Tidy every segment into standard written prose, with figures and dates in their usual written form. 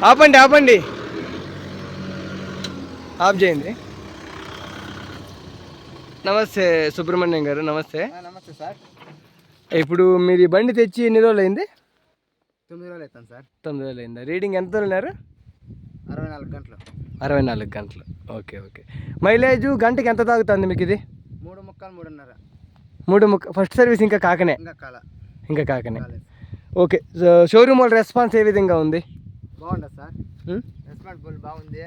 ఆపండి ఆపండి, ఆఫ్ చేయండి. నమస్తే సుబ్రహ్మణ్యం గారు, నమస్తే. నమస్తే సార్. ఇప్పుడు మీరు ఈ బండి తెచ్చి ఎన్ని రోజులు అయింది? 9 రోజులు అవుతాను సార్. 9 రోజులు అయిందా? రీడింగ్ ఎంత తోలినారు? 64 గంటలు. 64 గంటలు. Okay okay. మైలేజ్ గంటకి ఎంత తాగుతుంది మీకు ఇది? 3 ముక్కలు 3.5. 3 ఫస్ట్ సర్వీస్ ఇంకా కాకనే? ఇంకా కాకనే. ఓకే. షోరూమ్ వాళ్ళ రెస్పాన్స్ ఏ విధంగా ఉంది? బాగుండదు సార్. రెస్పాన్సిబుల్ బాగుంది.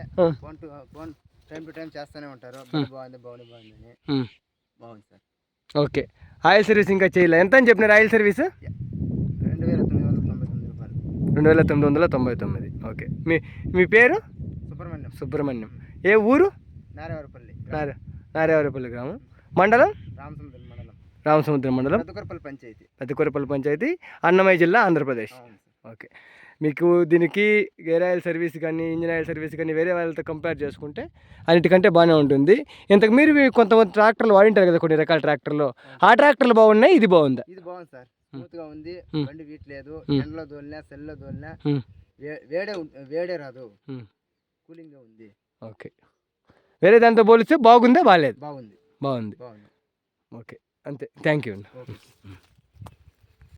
ఫోన్ టైం టు టైం చేస్తూనే ఉంటారు. బాగుంది బాగుంది సార్. ఓకే. ఆయిల్ సర్వీస్ ఇంకా చేయలే. ఎంత అని చెప్పినారు ఆయిల్ సర్వీస్? 2999 రూపాయలు. 2999. ఓకే. మీ పేరు? సుబ్రహ్మణ్యం. ఏ ఊరు? నారాయణపల్లి గ్రామం. మండలం? రామసముద్రం మండలం, పెద్దకొరపల్లి పంచాయతీ, అన్నమయ్య జిల్లా, ఆంధ్రప్రదేశ్. ఓకే. మీకు దీనికి గేర్ ఆయిల్ సర్వీస్ కానీ, ఇంజిన్ ఆయిల్ సర్వీస్ కానీ వేరే వాళ్ళతో కంపేర్ చేసుకుంటే అన్నిటికంటే బాగానే ఉంటుంది. ఇంతకు మీరు కొంతమంది ట్రాక్టర్లు వాడింటారు కదా, కొన్ని రకాల ట్రాక్టర్లు. ఆ ట్రాక్టర్లు బాగున్నాయి, ఇది బాగుందా? ఇది బాగుంది సార్. స్మూత్గా ఉంది. బండి వీట్లేదు. ఎండలో దోలినా సెల్లో దోలినా వేడే రాదు. కూలింగ్గా ఉంది. ఓకే. వేరే దాంతో పోలిస్తే బాగుందా? బాగాలేదు? బాగుంది. ఓకే. అంతే. థ్యాంక్ యూ అండి.